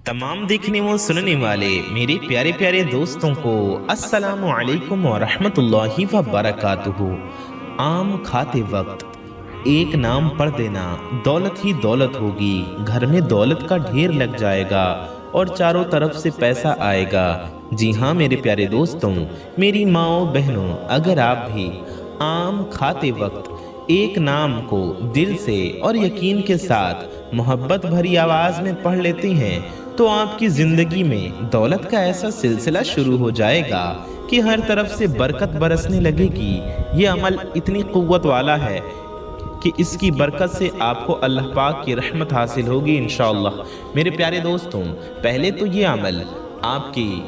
तमाम देखने व सुनने वाले मेरे प्यारे प्यारे दोस्तों को अस्सलामु अलैकुम व रहमतुल्लाहि व बरकातुहू। आम खाते वक्त एक नाम पढ़ देना, दौलत ही दौलत होगी, घर में दौलत का ढेर लग जाएगा और चारों तरफ से पैसा आएगा। जी हाँ मेरे प्यारे दोस्तों, मेरी माओ बहनों, अगर आप भी आम खाते वक्त एक नाम को दिल से और यकीन के साथ मोहब्बत भरी आवाज में पढ़ लेते हैं तो आपकी जिंदगी में दौलत का ऐसा सिलसिला शुरू हो जाएगा कि हर तरफ से बरकत बरसने लगेगी। ये अमल इतनी कुव्वत वाला है कि इसकी बरकत से आपको अल्लाह पाक की रहमत हासिल होगी इंशाअल्लाह। मेरे प्यारे दोस्तों, पहले तो ये अमल आपकी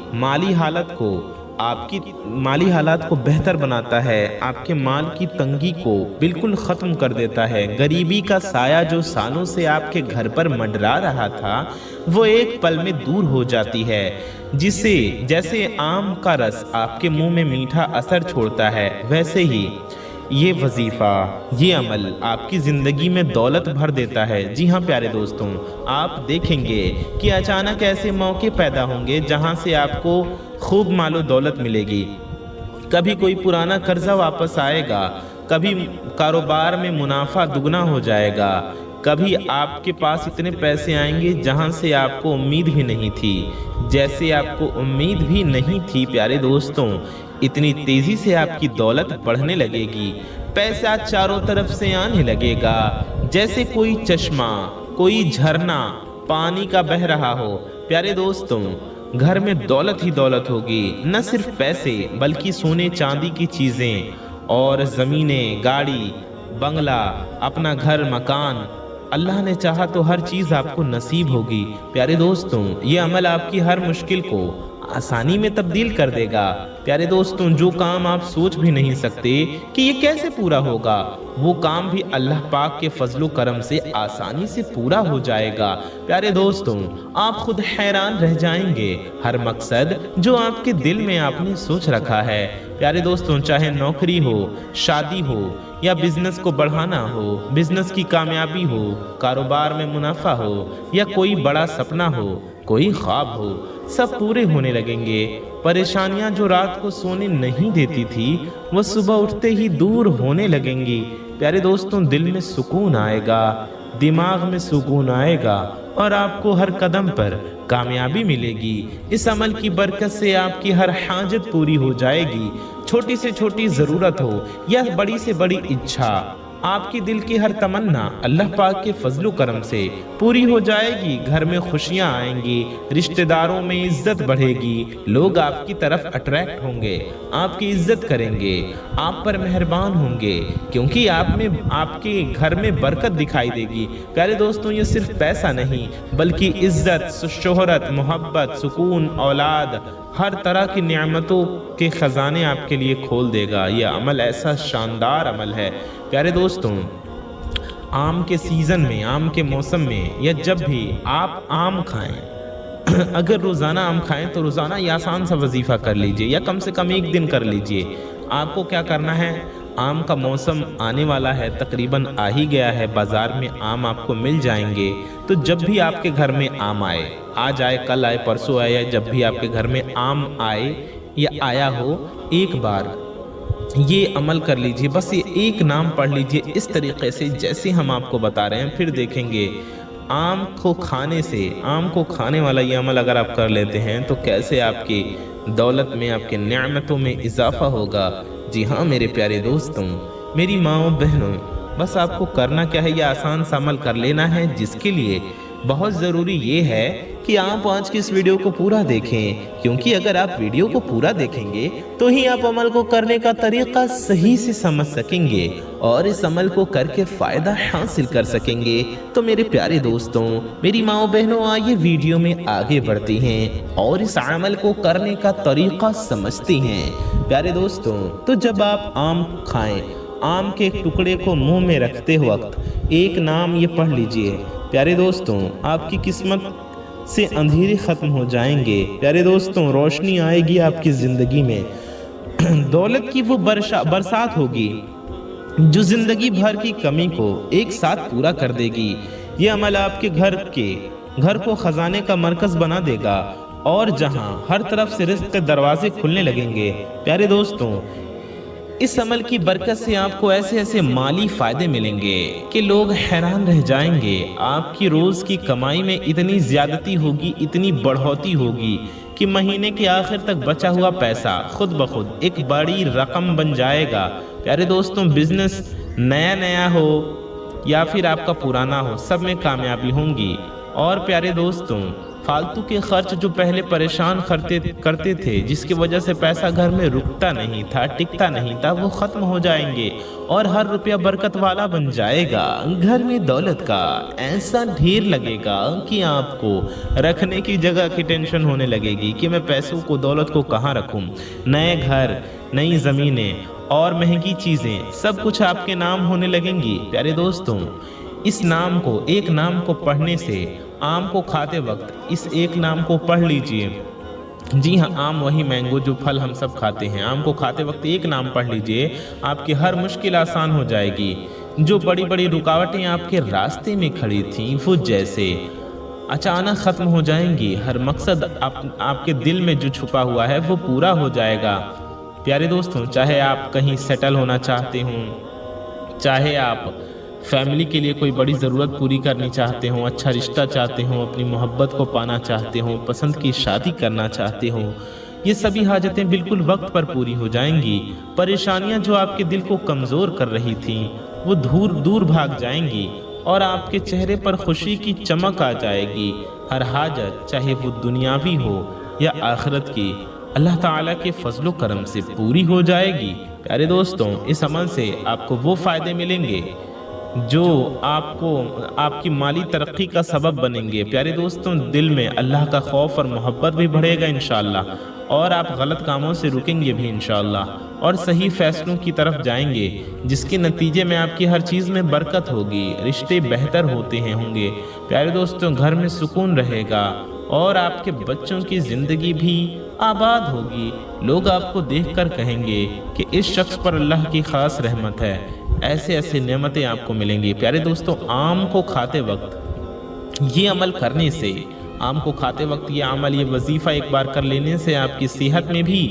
माली हालात को बेहतर बनाता है, आपके माल की तंगी को बिल्कुल ख़त्म कर देता है। गरीबी का साया जो सालों से आपके घर पर मंडरा रहा था वो एक पल में दूर हो जाती है। जिससे जैसे आम का रस आपके मुंह में मीठा असर छोड़ता है, वैसे ही ये वजीफ़ा, ये अमल आपकी ज़िंदगी में दौलत भर देता है। जी हाँ प्यारे दोस्तों, आप देखेंगे कि अचानक ऐसे मौके पैदा होंगे जहाँ से आपको खूब मालो दौलत मिलेगी। कभी कोई पुराना कर्जा वापस आएगा, कभी कारोबार में मुनाफा दुगना हो जाएगा, कभी आपके पास इतने पैसे आएंगे जहां से आपको उम्मीद भी नहीं थी, जैसे आपको उम्मीद भी नहीं थी। प्यारे दोस्तों, इतनी तेजी से आपकी दौलत बढ़ने लगेगी, पैसा चारों तरफ से आने लगेगा जैसे कोई चश्मा, कोई झरना पानी का बह रहा हो। प्यारे दोस्तों, घर में दौलत ही दौलत होगी, न सिर्फ पैसे बल्कि सोने चांदी की चीजें और जमीनें, गाड़ी, बंगला, अपना घर, मकान। अल्लाह ने चाहा तो हर चीज आपको नसीब होगी। प्यारे दोस्तों, ये अमल आपकी हर मुश्किल को आसानी में तब्दील कर देगा। प्यारे दोस्तों, जो काम आप सोच भी नहीं सकते कि ये कैसे पूरा होगा, वो काम भी अल्लाह पाक के फजलो करम से आसानी से पूरा हो जाएगा। प्यारे दोस्तों, आप खुद हैरान रह जाएंगे हर मकसद जो आपके दिल में आपने सोच रखा है। प्यारे दोस्तों, चाहे नौकरी हो, शादी हो या बिजनेस को बढ़ाना हो, बिजनेस की कामयाबी हो, कारोबार में मुनाफा हो या कोई बड़ा सपना हो, कोई ख्वाब हो, सब पूरे होने लगेंगे। परेशानियां जो रात को सोने नहीं देती थी वो सुबह उठते ही दूर होने लगेंगी। प्यारे दोस्तों, दिल में सुकून आएगा, दिमाग में सुकून आएगा और आपको हर कदम पर कामयाबी मिलेगी। इस अमल की बरकत से आपकी हर हाजत पूरी हो जाएगी। छोटी से छोटी ज़रूरत हो या बड़ी से बड़ी इच्छा, आपकी दिल की हर तमन्ना अल्लाह पाक के फजलो करम से पूरी हो जाएगी। घर में खुशियां आएंगी, रिश्तेदारों में इज्जत बढ़ेगी, लोग आपकी तरफ अट्रैक्ट होंगे, आपकी इज्जत करेंगे, आप पर मेहरबान होंगे क्योंकि आपके घर में बरकत दिखाई देगी। प्यारे दोस्तों, ये सिर्फ पैसा नहीं बल्कि इज्जत, शोहरत, मोहब्बत, सुकून, औलाद, हर तरह की नेमतों के खजाने आपके लिए खोल देगा। यह अमल ऐसा शानदार अमल है। प्यारे दोस्तों, आम के सीज़न में, आम के मौसम में या जब भी आप आम खाएं अगर रोज़ाना आम खाएं तो रोज़ाना ये आसान सा वजीफ़ा कर लीजिए या कम से कम एक दिन कर लीजिए। आपको क्या करना है, आम का मौसम आने वाला है, तकरीबन आ ही गया है, बाज़ार में आम आपको मिल जाएंगे। तो जब भी आपके घर में आम आए, आज आए, कल आए, परसों आए, या जब भी आपके घर में आम आए या आया हो, एक बार ये अमल कर लीजिए। बस ये एक नाम पढ़ लीजिए इस तरीके से जैसे हम आपको बता रहे हैं, फिर देखेंगे आम को खाने वाला ये अमल अगर आप कर लेते हैं तो कैसे आपकी दौलत में, आपके नेमतों में इजाफा होगा। जी हाँ मेरे प्यारे दोस्तों, मेरी माओ बहनों, बस आपको करना क्या है, ये आसान सा अमल कर लेना है, जिसके लिए बहुत ज़रूरी ये है कि आप आज की इस वीडियो को पूरा देखें, क्योंकि अगर आप वीडियो को पूरा देखेंगे तो ही आप अमल को करने का तरीका सही से समझ सकेंगे और इस अमल को करके फ़ायदा हासिल कर सकेंगे। तो मेरे प्यारे दोस्तों, मेरी माओ बहनों, आइए वीडियो में आगे बढ़ती हैं और इस अमल को करने का तरीका समझती हैं। प्यारे दोस्तों, तो जब आप आम खाएं, आम के टुकड़े को मुंह में रखते वक्त एक नाम ये पढ़ लीजिए। प्यारे दोस्तों, आपकी किस्मत से अंधेरे ख़त्म हो जाएंगे। प्यारे दोस्तों, रोशनी आएगी आपकी ज़िंदगी में। दौलत की वो बरसात होगी जो ज़िंदगी भर की कमी को एक साथ पूरा कर देगी। ये अमल आपके घर के घर को खजाने का मरकज बना देगा और जहां हर तरफ से रिज़्क़ के दरवाजे खुलने लगेंगे। प्यारे दोस्तों, इस अमल की बरकत से आपको ऐसे ऐसे माली फायदे मिलेंगे कि लोग हैरान रह जाएंगे। आपकी रोज की कमाई में इतनी ज्यादती होगी, इतनी बढ़ोतरी होगी कि महीने के आखिर तक बचा हुआ पैसा खुद ब खुद एक बड़ी रकम बन जाएगा। प्यारे दोस्तों, बिजनेस नया नया हो या फिर आपका पुराना हो, सब में कामयाबी होंगी। और प्यारे दोस्तों, फालतू के खर्च जो पहले परेशान करते थे, जिसकी वजह से पैसा घर में रुकता नहीं था, टिकता नहीं था, वो खत्म हो जाएंगे और हर रुपया बरकत वाला बन जाएगा। घर में दौलत का ऐसा ढेर लगेगा कि आपको रखने की जगह की टेंशन होने लगेगी कि मैं पैसों को, दौलत को कहाँ रखूं। नए घर, नई ज़मीनें और महंगी चीज़ें सब कुछ आपके नाम होने लगेंगी। प्यारे दोस्तों, इस नाम को, एक नाम को पढ़ने से, आम को खाते वक्त इस एक नाम को पढ़ लीजिए। जी हाँ, आम वही मैंगो जो फल हम सब खाते हैं। आम को खाते वक्त एक नाम पढ़ लीजिए, आपकी हर मुश्किल आसान हो जाएगी। जो बड़ी बड़ी रुकावटें आपके रास्ते में खड़ी थीं, वो जैसे अचानक ख़त्म हो जाएंगी। हर मकसद आपके दिल में जो छुपा हुआ है वो पूरा हो जाएगा। प्यारे दोस्तों, चाहे आप कहीं सेटल होना चाहते हों, चाहे आप फैमिली के लिए कोई बड़ी ज़रूरत पूरी करनी चाहते हो, अच्छा रिश्ता चाहते हो, अपनी मोहब्बत को पाना चाहते हो, पसंद की शादी करना चाहते हो, ये सभी हाजतें बिल्कुल वक्त पर पूरी हो जाएंगी। परेशानियां जो आपके दिल को कमज़ोर कर रही थीं, वो दूर भाग जाएंगी और आपके चेहरे पर खुशी की चमक आ जाएगी। हर हाजत, चाहे वो दुनियावी हो या आखिरत की, अल्लाह ताला के फजलो करम से पूरी हो जाएगी। प्यारे दोस्तों, इस अमल से आपको वो फ़ायदे मिलेंगे जो आपको आपकी माली तरक्की का सबब बनेंगे। प्यारे दोस्तों, दिल में अल्लाह का खौफ और मोहब्बत भी बढ़ेगा इंशाअल्लाह, और आप गलत कामों से रुकेंगे भी इंशाअल्लाह और सही फैसलों की तरफ जाएंगे, जिसके नतीजे में आपकी हर चीज़ में बरकत होगी, रिश्ते बेहतर होंगे। प्यारे दोस्तों, घर में सुकून रहेगा और आपके बच्चों की ज़िंदगी भी आबाद होगी। लोग आपको देखकर कहेंगे कि इस शख्स पर अल्लाह की ख़ास रहमत है। ऐसे ऐसे नेमतें आपको मिलेंगी। प्यारे दोस्तों, आम को खाते वक्त ये अमल करने से, आम को खाते वक्त ये अमल, ये वजीफ़ा एक बार कर लेने से आपकी सेहत में भी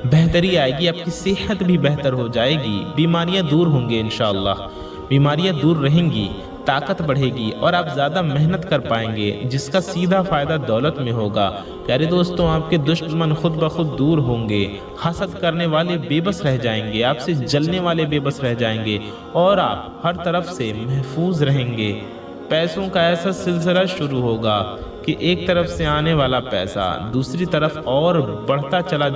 बेहतरी आएगी, आपकी सेहत भी बेहतर हो जाएगी, बीमारियां दूर होंगी इंशाअल्लाह, बीमारियां दूर रहेंगी, ताकत बढ़ेगी और आप ज़्यादा मेहनत कर पाएंगे, जिसका सीधा फ़ायदा दौलत में होगा। प्यारे दोस्तों, आपके दुश्मन खुद ब खुद दूर होंगे, हसद करने वाले बेबस रह जाएंगे, आपसे जलने वाले बेबस रह जाएंगे और आप हर तरफ से महफूज रहेंगे। पैसों का ऐसा सिलसिला शुरू होगा कि एक तरफ से आने वाला पैसा दूसरी तरफ और बढ़ता चला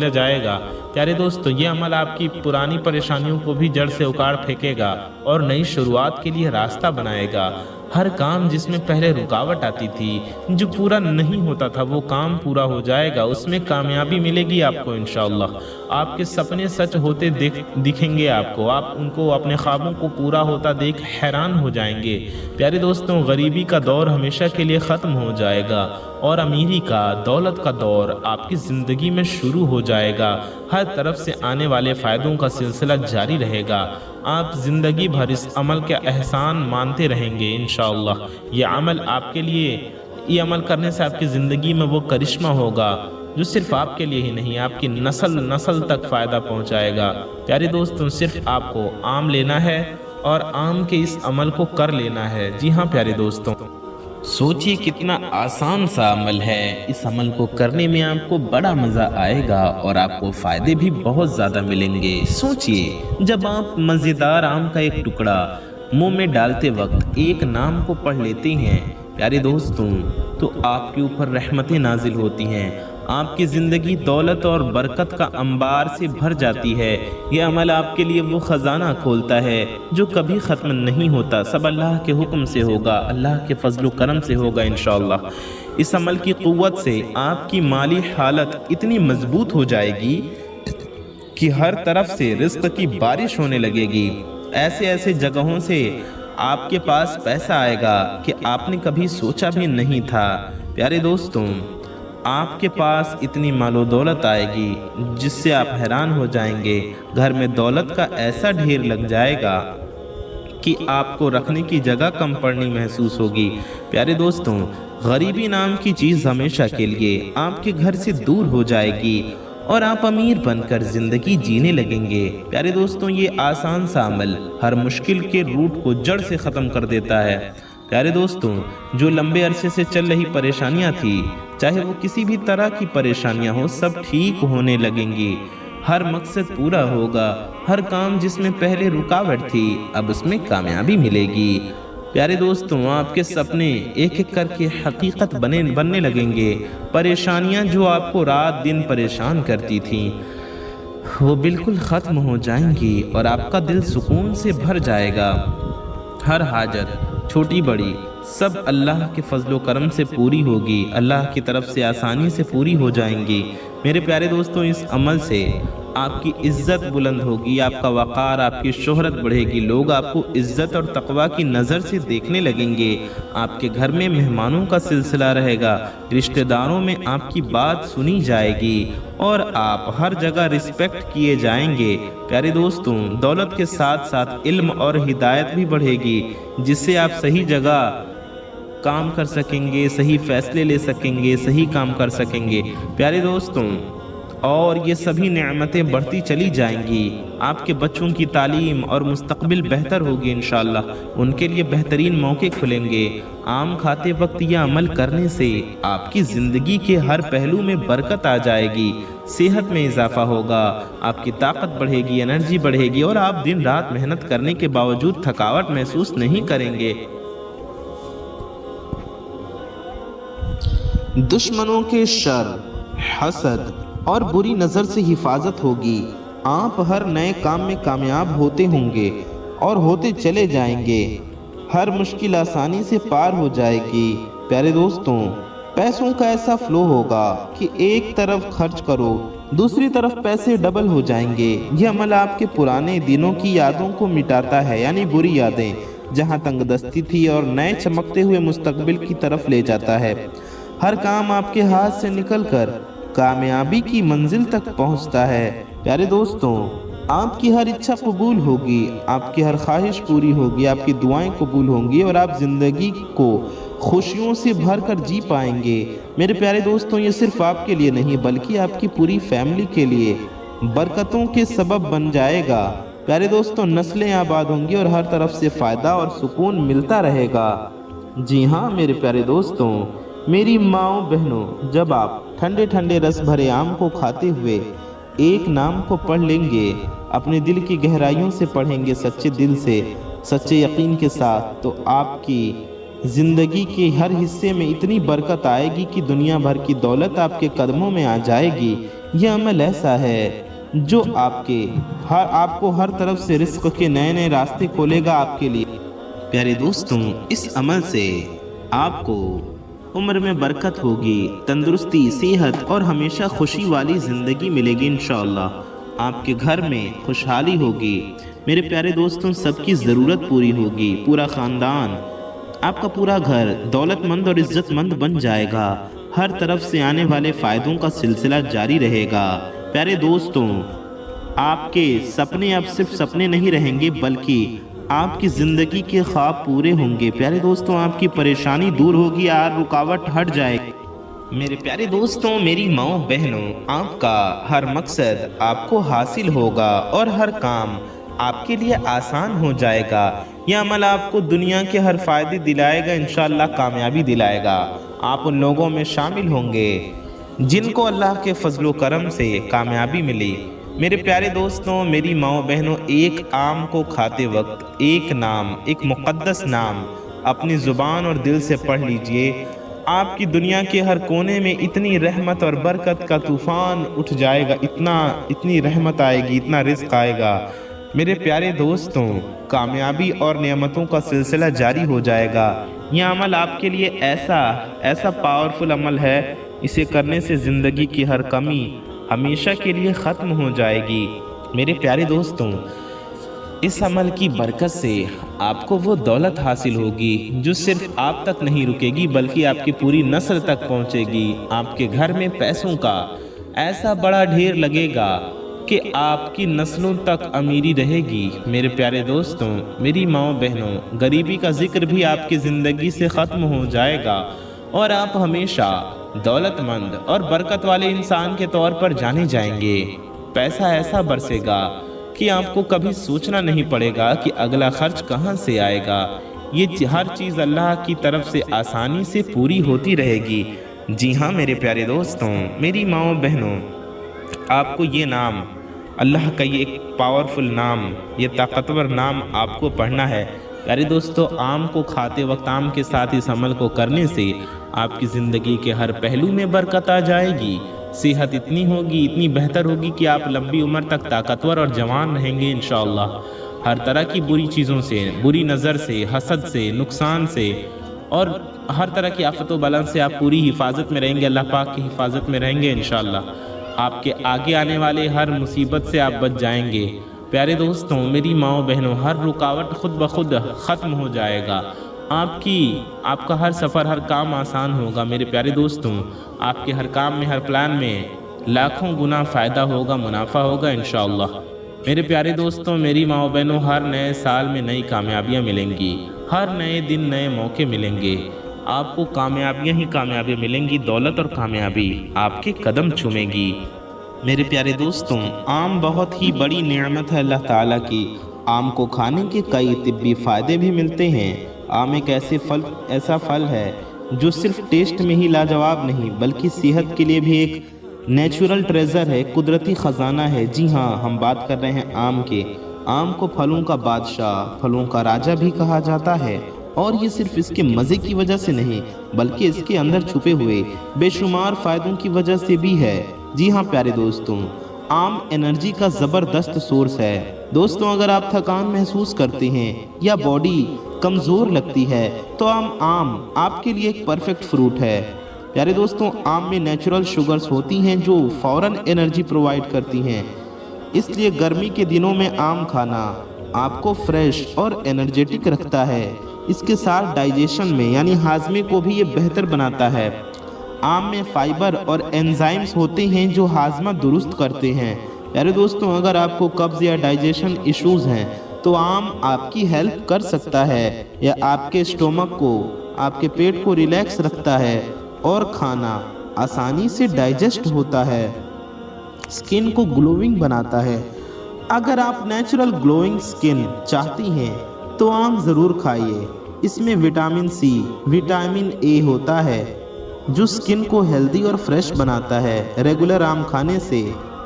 जाएगा। प्यारे दोस्तों, ये अमल आपकी पुरानी परेशानियों को भी जड़ से उखाड़ फेंकेगा और नई शुरुआत के लिए रास्ता बनाएगा। हर काम जिसमें पहले रुकावट आती थी, जो पूरा नहीं होता था, वो काम पूरा हो जाएगा, उसमें कामयाबी मिलेगी आपको इंशाअल्लाह। आपके सपने सच होते दिखेंगे आपको, आप उनको, अपने ख्वाबों को पूरा होता देख हैरान हो जाएंगे। प्यारे दोस्तों, गरीबी का दौर हमेशा के लिए ख़त्म हो जाएगा और अमीरी का, दौलत का दौर आपकी ज़िंदगी में शुरू हो जाएगा। हर तरफ से आने वाले फ़ायदों का सिलसिला जारी रहेगा। आप ज़िंदगी भर इस अमल के एहसान मानते रहेंगे इंशाअल्लाह। ये अमल आपके लिए, ये अमल करने से आपकी ज़िंदगी में वो करिश्मा होगा जो सिर्फ आपके लिए ही नहीं, आपकी नस्ल तक फ़ायदा पहुंचाएगा। प्यारे दोस्तों, सिर्फ आपको आम लेना है और आम के इस अमल को कर लेना है। जी हाँ प्यारे दोस्तों, सोचिए कितना आसान सा अमल है। इस अमल को करने में आपको बड़ा मज़ा आएगा और आपको फ़ायदे भी बहुत ज़्यादा मिलेंगे। सोचिए, जब आप मज़ेदार आम का एक टुकड़ा मुंह में डालते वक्त एक नाम को पढ़ लेते हैं प्यारे दोस्तों, तो आपके ऊपर रहमतें नाजिल होती हैं, आपकी ज़िंदगी दौलत और बरकत का अंबार से भर जाती है। यह अमल आपके लिए वो ख़जाना खोलता है जो कभी ख़त्म नहीं होता। सब अल्लाह के हुक्म से होगा, अल्लाह के फजल करम से होगा इंशाअल्लाह। इस अमल की क़ुव्वत से आपकी माली हालत इतनी मजबूत हो जाएगी कि हर तरफ से रिज़्क़ की बारिश होने लगेगी। ऐसे ऐसे जगहों से आपके पास पैसा आएगा कि आपने कभी सोचा भी नहीं था। प्यारे दोस्तों, आपके पास इतनी मालो दौलत आएगी जिससे आप हैरान हो जाएंगे। घर में दौलत का ऐसा ढेर लग जाएगा कि आपको रखने की जगह कम पड़नी महसूस होगी। प्यारे दोस्तों, غریبی نام کی چیز ہمیشہ کے لیے آپ کے گھر سے دور ہو جائے گی اور آپ امیر بن کر زندگی جینے لگیں گے۔ پیارے دوستوں، یہ آسان سا عمل ہر مشکل کے روٹ کو جڑ سے ختم کر دیتا ہے۔ پیارے دوستوں، جو لمبے عرصے سے چل رہی پریشانیاں تھی، چاہے وہ کسی بھی طرح کی پریشانیاں ہو، سب ٹھیک ہونے لگیں گی۔ ہر مقصد پورا ہوگا، ہر کام جس میں پہلے رکاوٹ تھی اب اس میں کامیابی ملے گی۔ پیارے دوستوں، آپ کے سپنے ایک ایک کر کے حقیقت بننے لگیں گے۔ پریشانیاں جو آپ کو رات دن پریشان کرتی تھیں وہ بالکل ختم ہو جائیں گی اور آپ کا دل سکون سے بھر جائے گا۔ ہر حاجت چھوٹی بڑی سب اللہ کے فضل و کرم سے پوری ہوگی، اللہ کی طرف سے آسانی سے پوری ہو جائیں گی۔ میرے پیارے دوستوں، اس عمل سے آپ کی عزت بلند ہوگی، آپ کا وقار، آپ کی شہرت بڑھے گی، لوگ آپ کو عزت اور تقوی کی نظر سے دیکھنے لگیں گے۔ آپ کے گھر میں مہمانوں کا سلسلہ رہے گا، رشتہ داروں میں آپ کی بات سنی جائے گی اور آپ ہر جگہ رسپیکٹ کیے جائیں گے۔ پیارے دوستوں، دولت کے ساتھ ساتھ علم اور ہدایت بھی بڑھے گی، جس سے آپ صحیح جگہ کام کر سکیں گے، صحیح فیصلے لے سکیں گے، صحیح کام کر سکیں گے۔ پیارے دوستوں، اور یہ سبھی نعمتیں بڑھتی چلی جائیں گی۔ آپ کے بچوں کی تعلیم اور مستقبل بہتر ہوگی انشاءاللہ، ان کے لیے بہترین موقع کھلیں گے۔ آم کھاتے وقت یہ عمل کرنے سے آپ کی زندگی کے ہر پہلو میں برکت آ جائے گی، صحت میں اضافہ ہوگا، آپ کی طاقت بڑھے گی، انرجی بڑھے گی اور آپ دن رات محنت کرنے کے باوجود تھکاوٹ محسوس نہیں کریں گے۔ دشمنوں کے شر، حسد اور بری نظر سے حفاظت ہوگی۔ آپ ہر نئے کام میں کامیاب ہوتے ہوں گے اور ہوتے چلے جائیں گے۔ ہر مشکل آسانی سے پار ہو جائے گی۔ پیارے دوستوں، پیسوں کا ایسا فلو ہوگا کہ ایک طرف خرچ کرو دوسری طرف پیسے ڈبل ہو جائیں گے۔ یہ عمل آپ کے پرانے دنوں کی یادوں کو مٹاتا ہے، یعنی بری یادیں جہاں تنگ دستی تھی اور نئے چمکتے ہوئے مستقبل کی طرف لے جاتا ہے۔ ہر کام آپ کے ہاتھ سے نکل کر کامیابی کی منزل تک پہنچتا ہے۔ پیارے دوستوں، آپ کی ہر اچھا قبول ہوگی، آپ کی ہر خواہش پوری ہوگی، آپ کی دعائیں قبول ہوں گی اور آپ زندگی کو خوشیوں سے بھر کر جی پائیں گے۔ میرے پیارے دوستوں، یہ صرف آپ کے لیے نہیں بلکہ آپ کی پوری فیملی کے لیے برکتوں کے سبب بن جائے گا۔ پیارے دوستوں، نسلیں آباد ہوں گی اور ہر طرف سے فائدہ اور سکون ملتا رہے گا۔ جی ہاں میرے پیارے دوستوں، میری ماؤں بہنوں، جب آپ ٹھنڈے ٹھنڈے رس بھرے آم کو کھاتے ہوئے ایک نام کو پڑھ لیں گے، اپنے دل کی گہرائیوں سے پڑھیں گے، سچے دل سے، سچے یقین کے ساتھ، تو آپ کی زندگی کے ہر حصے میں اتنی برکت آئے گی کہ دنیا بھر کی دولت آپ کے قدموں میں آ جائے گی۔ یہ عمل ایسا ہے جو آپ کو ہر طرف سے رزق کے نئے نئے راستے کھولے گا آپ کے لیے۔ پیارے دوستوں، اس عمل سے آپ کو عمر میں برکت ہوگی، تندرستی، صحت اور ہمیشہ خوشی والی زندگی ملے گی انشاءاللہ۔ آپ کے گھر میں خوشحالی ہوگی۔ میرے پیارے دوستوں، سب کی ضرورت پوری ہوگی، پورا خاندان، آپ کا پورا گھر دولت مند اور عزت مند بن جائے گا۔ ہر طرف سے آنے والے فائدوں کا سلسلہ جاری رہے گا۔ پیارے دوستوں، آپ کے سپنے اب صرف سپنے نہیں رہیں گے بلکہ آپ کی زندگی کے خواب پورے ہوں گے۔ پیارے دوستوں، آپ کی پریشانی دور ہوگی، ہر رکاوٹ ہٹ جائے گی۔ میرے پیارے دوستوں، میری ماؤں بہنوں، آپ کا ہر مقصد آپ کو حاصل ہوگا اور ہر کام آپ کے لیے آسان ہو جائے گا۔ یہ عمل آپ کو دنیا کے ہر فائدے دلائے گا، انشاءاللہ کامیابی دلائے گا۔ آپ ان لوگوں میں شامل ہوں گے جن کو اللہ کے فضل و کرم سے کامیابی ملی۔ میرے پیارے دوستوں، میری ماؤں بہنوں، ایک آم کو کھاتے وقت ایک نام، ایک مقدس نام اپنی زبان اور دل سے پڑھ لیجئے۔ آپ کی دنیا کے ہر کونے میں اتنی رحمت اور برکت کا طوفان اٹھ جائے گا، اتنی رحمت آئے گی، اتنا رزق آئے گا۔ میرے پیارے دوستوں، کامیابی اور نعمتوں کا سلسلہ جاری ہو جائے گا۔ یہ عمل آپ کے لیے ایسا پاورفل عمل ہے، اسے کرنے سے زندگی کی ہر کمی ہمیشہ کے لیے ختم ہو جائے گی۔ میرے پیارے دوستوں، اس عمل کی برکت سے آپ کو وہ دولت حاصل ہوگی جو صرف آپ تک نہیں رکے گی بلکہ آپ کی پوری نسل تک پہنچے گی۔ آپ کے گھر میں پیسوں کا ایسا بڑا ڈھیر لگے گا کہ آپ کی نسلوں تک امیری رہے گی۔ میرے پیارے دوستوں، میری ماؤں بہنوں، غریبی کا ذکر بھی آپ کی زندگی سے ختم ہو جائے گا और आप हमेशा दौलतमंद और बरकत वाले इंसान के तौर पर जाने जाएंगे। पैसा ऐसा बरसेगा कि आपको कभी सोचना नहीं पड़ेगा कि अगला खर्च कहाँ से आएगा। ये हर चीज़ अल्लाह की तरफ से आसानी से पूरी होती रहेगी। जी हाँ मेरे प्यारे दोस्तों, मेरी माँओं बहनों, आपको ये नाम, अल्लाह का ये एक पावरफुल नाम, ये ताकतवर नाम आपको पढ़ना है। प्यारे दोस्तों, आम को खाते वक्त आम के साथ इस अमल को करने से आपकी ज़िंदगी के हर पहलू में बरकत आ जाएगी। सेहत इतनी होगी, इतनी बेहतर होगी कि आप लंबी उम्र तक ताकतवर और जवान रहेंगे इंशाअल्लाह। हर तरह की बुरी चीज़ों से, बुरी नज़र से, हसद से, नुकसान से और हर तरह की आफत व बला से आप पूरी हिफाजत में रहेंगे। अल्लाह पाक की हिफाजत में रहेंगे इंशाअल्लाह। आपके आगे आने वाले हर मुसीबत से आप बच जाएंगे। प्यारे दोस्तों, मेरी माँओं बहनों, हर रुकावट खुद ब खुद ख़त्म हो जाएगा। आपका हर सफ़र, हर काम आसान होगा। मेरे प्यारे दोस्तों, आपके हर काम में, हर प्लान में लाखों गुना फ़ायदा होगा, मुनाफा होगा इंशाअल्लाह। मेरे प्यारे दोस्तों, मेरी माँओं बहनों, हर नए साल में नई कामयाबियाँ मिलेंगी। हर नए दिन नए मौके मिलेंगे। आपको कामयाबियाँ ही कामयाबियाँ मिलेंगी। दौलत और कामयाबी आपके कदम चूमेगी। मेरे प्यारे दोस्तों, आम बहुत ही बड़ी नेमत है अल्लाह ताला की। आम को खाने के कई तिब्बी फ़ायदे भी मिलते हैं। आम एक ऐसा फल है जो सिर्फ टेस्ट में ही लाजवाब नहीं, बल्कि सेहत के लिए भी एक नेचुरल ट्रेजर है, कुदरती ख़जाना है। जी हाँ, हम बात कर रहे हैं आम के। आम को फलों का बादशाह, फलों का राजा भी कहा जाता है। और ये सिर्फ इसके मज़े की वजह से नहीं, बल्कि इसके अंदर छुपे हुए बेशुमार फ़ायदों की वजह से भी है। जी हाँ प्यारे दोस्तों, आम एनर्जी का ज़बरदस्त सोर्स है। दोस्तों, अगर आप थकान महसूस करते हैं या बॉडी कमज़ोर लगती है तो आम आपके लिए एक परफेक्ट फ्रूट है। प्यारे दोस्तों, आम में नेचुरल शुगर्स होती हैं जो फ़ौरन एनर्जी प्रोवाइड करती हैं। इसलिए गर्मी के दिनों में आम खाना आपको फ्रेश और एनर्जेटिक रखता है। इसके साथ डाइजेशन में यानी हाजमे को भी ये बेहतर बनाता है। आम में फाइबर और एंजाइम्स होते हैं जो हाजमा दुरुस्त करते हैं। प्यारे दोस्तों, अगर आपको कब्ज़ या डाइजेशन इश्यूज़ हैं तो आम आपकी हेल्प कर सकता है, या आपके स्टोमक को, आपके पेट को रिलैक्स रखता है और खाना आसानी से डाइजेस्ट होता है। स्किन को ग्लोइंग बनाता है। अगर आप नेचुरल ग्लोइंग स्किन चाहती हैं तो आम ज़रूर खाइए। इसमें विटामिन सी, विटामिन ए होता है जो स्किन को हेल्दी और फ्रेश बनाता है। रेगुलर आम खाने से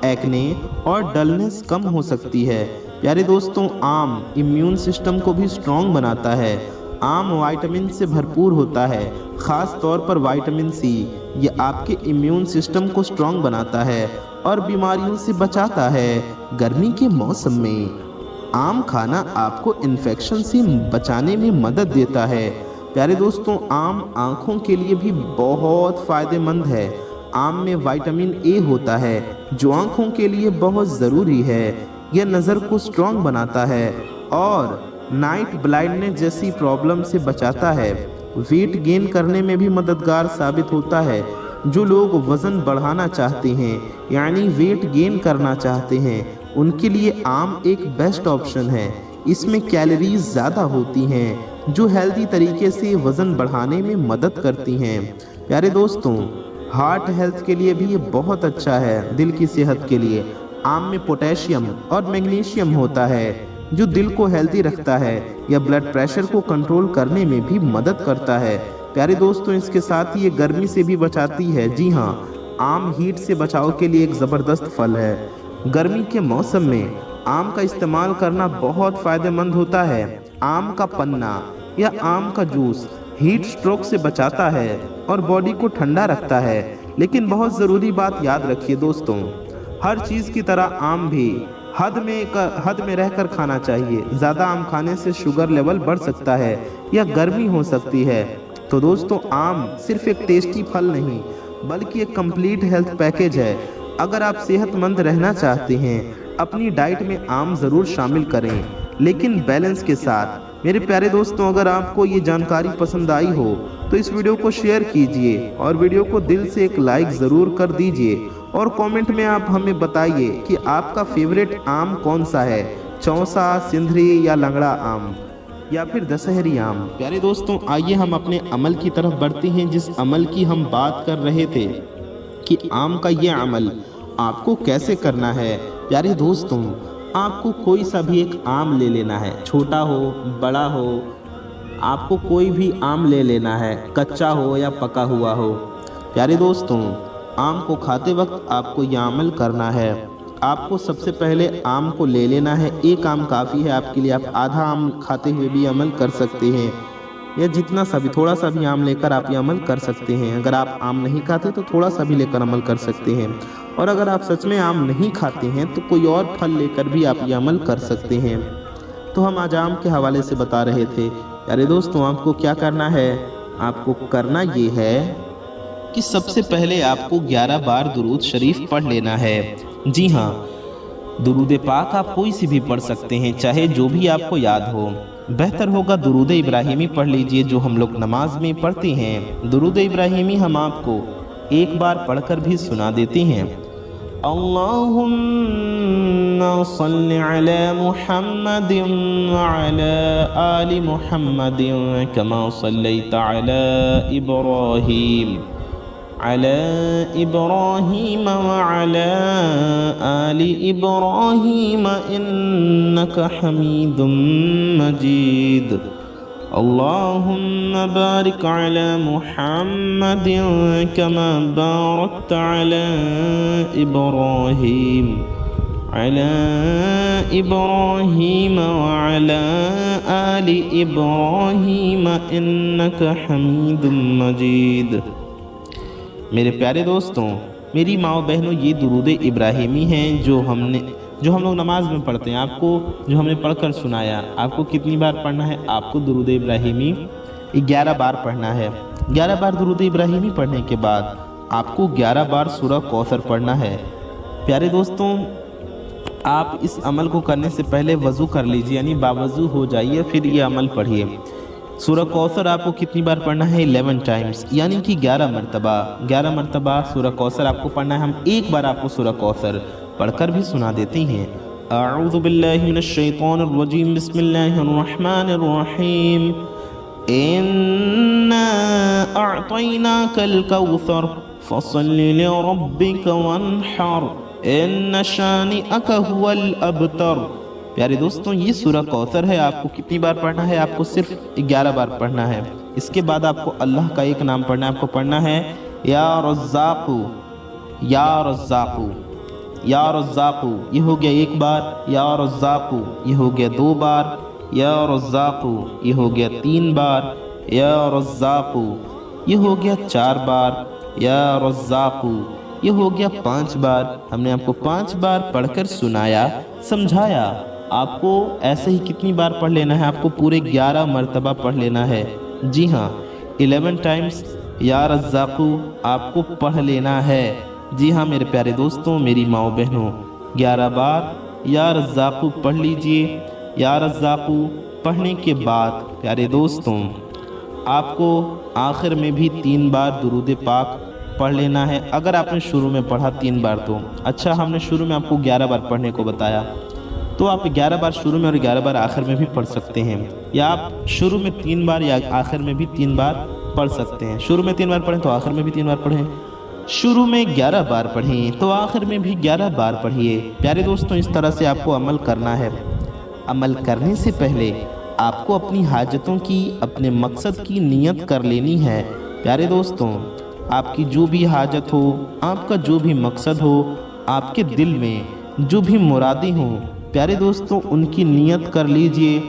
एक्ने और डलनेस कम हो सकती है। प्यारे दोस्तों, आम इम्यून सिस्टम को भी स्ट्रॉन्ग बनाता है। आम विटामिन से भरपूर होता है, ख़ास तौर पर विटामिन सी। ये आपके इम्यून सिस्टम को स्ट्रॉन्ग बनाता है और बीमारियों से बचाता है। गर्मी के मौसम में आम खाना आपको इन्फेक्शन से बचाने में मदद देता है। प्यारे दोस्तों, आम आँखों के लिए भी बहुत फ़ायदेमंद है। आम में विटामिन ए होता है जो आँखों के लिए बहुत ज़रूरी है। यह नज़र को स्ट्रॉन्ग बनाता है और नाइट ब्लाइंडनेस जैसी प्रॉब्लम से बचाता है। वेट गेन करने में भी मददगार साबित होता है। जो लोग वज़न बढ़ाना चाहते हैं यानी वेट गेन करना चाहते हैं, उनके लिए आम एक बेस्ट ऑप्शन है। इसमें कैलोरीज ज़्यादा होती हैं जो हेल्दी तरीके से वज़न बढ़ाने में मदद करती हैं। प्यारे दोस्तों, हार्ट हेल्थ के लिए भी ये बहुत अच्छा है। दिल की सेहत के लिए आम में पोटेशियम और मैग्नीशियम होता है जो दिल को हेल्दी रखता है या ब्लड प्रेशर को कंट्रोल करने में भी मदद करता है। प्यारे दोस्तों, इसके साथ ही ये गर्मी से भी बचाती है। जी हाँ, आम हीट से बचाव के लिए एक ज़बरदस्त फल है। गर्मी के मौसम में आम का इस्तेमाल करना बहुत फ़ायदेमंद होता है। आम का पन्ना या आम का जूस हीट स्ट्रोक से बचाता है और बॉडी को ठंडा रखता है। लेकिन बहुत ज़रूरी बात याद रखिए दोस्तों, हर चीज़ की तरह आम भी हद में रहकर खाना चाहिए। ज़्यादा आम खाने से शुगर लेवल बढ़ सकता है या गर्मी हो सकती है। तो दोस्तों, आम सिर्फ एक टेस्टी फल नहीं बल्कि एक कंप्लीट हेल्थ पैकेज है। अगर आप सेहतमंद रहना चाहते हैं, अपनी डाइट में आम ज़रूर शामिल करें, लेकिन बैलेंस के साथ। मेरे प्यारे दोस्तों, अगर आपको ये जानकारी पसंद आई हो तो इस वीडियो को शेयर कीजिए और वीडियो को दिल से एक लाइक ज़रूर कर दीजिए। और कमेंट में आप हमें बताइए कि आपका फेवरेट आम कौन सा है, चौसा, सिंधरी या लंगड़ा आम। یا پھر دسہری آم؟ پیارے دوستوں آئیے ہم اپنے عمل کی طرف بڑھتے ہیں، جس عمل کی ہم بات کر رہے تھے کہ آم کا یہ عمل آپ کو کیسے کرنا ہے۔ پیارے دوستوں آپ کو کوئی سا بھی ایک آم لے لینا ہے، چھوٹا ہو بڑا ہو، آپ کو کوئی بھی آم لے لینا ہے، کچا ہو یا پکا ہوا ہو۔ پیارے دوستوں آم کو کھاتے وقت آپ کو یہ عمل کرنا ہے۔ آپ کو سب سے پہلے آم کو لے لینا ہے، ایک آم کافی ہے آپ کے لیے، آپ آدھا آم کھاتے ہوئے بھی عمل کر سکتے ہیں، یا جتنا سا بھی تھوڑا سا بھی آم لے کر آپ یہ عمل کر سکتے ہیں۔ اگر آپ آم نہیں کھاتے تو تھوڑا سا بھی لے کر عمل کر سکتے ہیں، اور اگر آپ سچ میں آم نہیں کھاتے ہیں تو کوئی اور پھل لے کر بھی آپ یہ عمل کر سکتے ہیں۔ تو ہم آج آم کے حوالے سے بتا رہے تھے۔ پیارے دوستوں آپ کو کیا کرنا ہے؟ آپ کو کرنا یہ ہے کہ سب سے پہلے آپ کو 11 بار درود شریف پڑھ لینا ہے۔ جی ہاں، درود پاک آپ کوئی سی بھی پڑھ سکتے ہیں، چاہے جو بھی آپ کو یاد ہو۔ بہتر ہوگا درود ابراہیمی پڑھ لیجئے جو ہم لوگ نماز میں پڑھتے ہیں۔ درود ابراہیمی ہم آپ کو ایک بار پڑھ کر بھی سنا دیتے ہیں۔ اللہم صلی علی محمد وعلی آل محمد کما صلیت علی ابراہیم على إبراهيم وعلى آل إبراهيم إنك حميد مجيد اللهم بارك على محمد كما باركت على إبراهيم على إبراهيم وعلى آل إبراهيم إنك حميد مجيد۔ میرے پیارے دوستوں، میری ماں و بہنوں، یہ درود ابراہیمی ہیں جو ہم لوگ نماز میں پڑھتے ہیں۔ آپ کو جو ہم نے پڑھ کر سنایا، آپ کو کتنی بار پڑھنا ہے؟ آپ کو درود ابراہیمی 11 بار پڑھنا ہے۔ 11 بار درود ابراہیمی پڑھنے کے بعد آپ کو 11 بار سورہ کوثر پڑھنا ہے۔ پیارے دوستوں آپ اس عمل کو کرنے سے پہلے وضو کر لیجیے، یعنی باوضو ہو جائیے، پھر یہ عمل پڑھیے۔ سورہ کوثر آپ کو کتنی بار پڑھنا ہے؟ 11 ٹائمز، یعنی کہ 11 مرتبہ 11 مرتبہ سورہ کوثر آپ کو پڑھنا ہے۔ ہم ایک بار آپ کو سورہ کوثر پڑھ کر بھی سنا دیتے ہیں۔ اعوذ باللہ من الشیطان الرجیم، بسم اللہ الرحمن الرحیم، انا اعطیناک الکوثر فصل لربک وانحر ان شانئک هو الابتر۔ پیارے دوستوں یہ سورہ کوثر ہے، آپ کو کتنی بار پڑھنا ہے؟ آپ کو صرف 11 بار پڑھنا ہے۔ اس کے بعد آپ کو اللہ کا ایک نام پڑھنا ہے، آپ کو پڑھنا ہے یا رزاق یا رزاق یا رزاق، یہ ہو گیا ایک بار، یا رزاق یہ ہو گیا 2 بار، یا رزاق یہ ہو گیا 3 بار، یا رزاق یہ ہو گیا 4 بار، یا رزاق یہ ہو گیا 5 بار۔ ہم نے آپ کو 5 بار پڑھ کر سنایا، سمجھایا۔ آپ کو ایسے ہی کتنی بار پڑھ لینا ہے؟ آپ کو پورے 11 مرتبہ پڑھ لینا ہے۔ جی ہاں، 11 ٹائمز یا رزاق آپ کو پڑھ لینا ہے۔ جی ہاں میرے پیارے دوستوں، میری ماں و بہنوں، 11 بار یا رزاق پڑھ لیجئے۔ یا رزاق پڑھنے کے بعد پیارے دوستوں آپ کو آخر میں بھی 3 بار درود پاک پڑھ لینا ہے۔ اگر آپ نے شروع میں پڑھا 3 بار تو اچھا، ہم نے شروع میں آپ کو 11 بار پڑھنے کو بتایا، تو آپ 11 بار شروع میں اور 11 بار آخر میں بھی پڑھ سکتے ہیں، یا آپ شروع میں 3 بار یا آخر میں بھی 3 بار پڑھ سکتے ہیں۔ شروع میں 3 بار پڑھیں تو آخر میں بھی 3 بار پڑھیں، شروع میں 11 بار پڑھیں تو آخر میں بھی 11 بار پڑھیے۔ پیارے دوستوں اس طرح سے آپ کو عمل کرنا ہے۔ عمل کرنے سے پہلے آپ کو اپنی حاجتوں کی، اپنے مقصد کی نیت کر لینی ہے۔ پیارے دوستوں آپ کی جو بھی حاجت ہو، آپ کا جو بھی مقصد ہو، آپ کے دل میں جو بھی مرادیں ہوں، پیارے دوستوں ان کی نیت کر لیجئے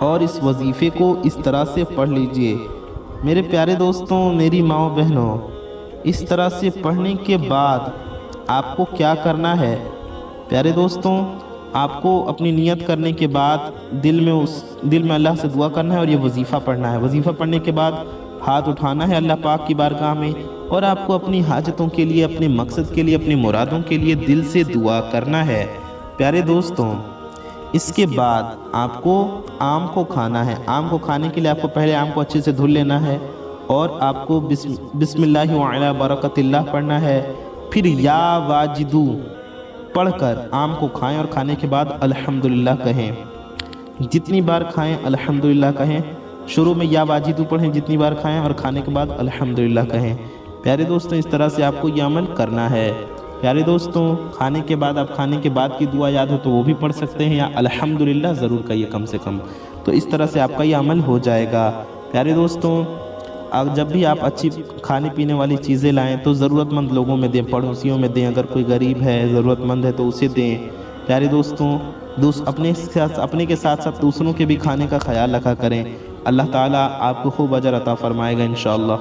اور اس وظیفے کو اس طرح سے پڑھ لیجئے۔ میرے پیارے دوستوں، میری ماں و بہنوں، اس طرح سے پڑھنے کے بعد آپ کو کیا کرنا ہے؟ پیارے دوستوں آپ کو اپنی نیت کرنے کے بعد دل میں اللہ سے دعا کرنا ہے اور یہ وظیفہ پڑھنا ہے۔ وظیفہ پڑھنے کے بعد ہاتھ اٹھانا ہے اللہ پاک کی بارگاہ میں، اور آپ کو اپنی حاجتوں کے لیے، اپنے مقصد کے لیے، اپنی مرادوں کے لیے دل سے دعا کرنا ہے۔ پیارے دوستوں اس کے بعد آپ کو آم کو کھانا ہے۔ آم کو کھانے کے لیے آپ کو پہلے آم کو اچھے سے دھل لینا ہے، اور آپ کو بسم اللہ وعلی برکت اللہ پڑھنا ہے، پھر یا واجدو پڑھ کر آم کو کھائیں، اور کھانے کے بعد الحمدللہ کہیں۔ جتنی بار کھائیں الحمدللہ کہیں، شروع میں یا واجدو پڑھیں جتنی بار کھائیں، اور کھانے کے بعد الحمدللہ کہیں۔ پیارے دوستوں اس طرح سے آپ کو یہ عمل کرنا ہے۔ پیارے دوستوں کھانے کے بعد آپ کھانے کے بعد کی دعا یاد ہو تو وہ بھی پڑھ سکتے ہیں، یا الحمدللہ ضرور کہیے کم سے کم، تو اس طرح سے آپ کا یہ عمل ہو جائے گا۔ پیارے دوستوں جب بھی آپ اچھی کھانے پینے والی چیزیں لائیں تو ضرورت مند لوگوں میں دیں، پڑوسیوں میں دیں، اگر کوئی غریب ہے ضرورت مند ہے تو اسے دیں۔ پیارے دوستوں اپنے کے ساتھ ساتھ دوسروں کے بھی کھانے کا خیال رکھا کریں۔ اللہ تعالیٰ آپ کو خوب اجر عطا فرمائے گا انشاءاللہ،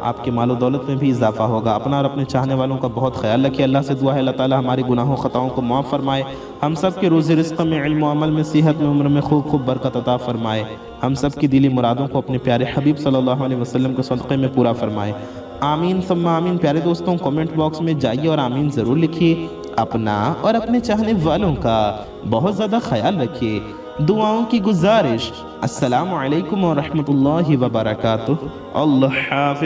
آپ کے مال و دولت میں بھی اضافہ ہوگا۔ اپنا اور اپنے چاہنے والوں کا بہت خیال رکھیے۔ اللہ سے دعا ہے اللہ تعالیٰ ہماری گناہوں خطاؤں کو معاف فرمائے، ہم سب کے روزی رزق میں، علم و عمل میں، صحت میں، عمر میں خوب خوب برکت عطا فرمائے، ہم سب کی دلی مرادوں کو اپنے پیارے حبیب صلی اللہ علیہ وسلم کے صدقے میں پورا فرمائے۔ آمین ثم آمین۔ پیارے دوستوں کمنٹ باکس میں جائیے اور آمین ضرور لکھیے۔ اپنا اور اپنے چاہنے والوں کا بہت زیادہ خیال رکھیے۔ دعاؤں کی گزارش۔ السلام علیکم ورحمۃ اللہ وبرکاتہ۔ اللہ حافظ۔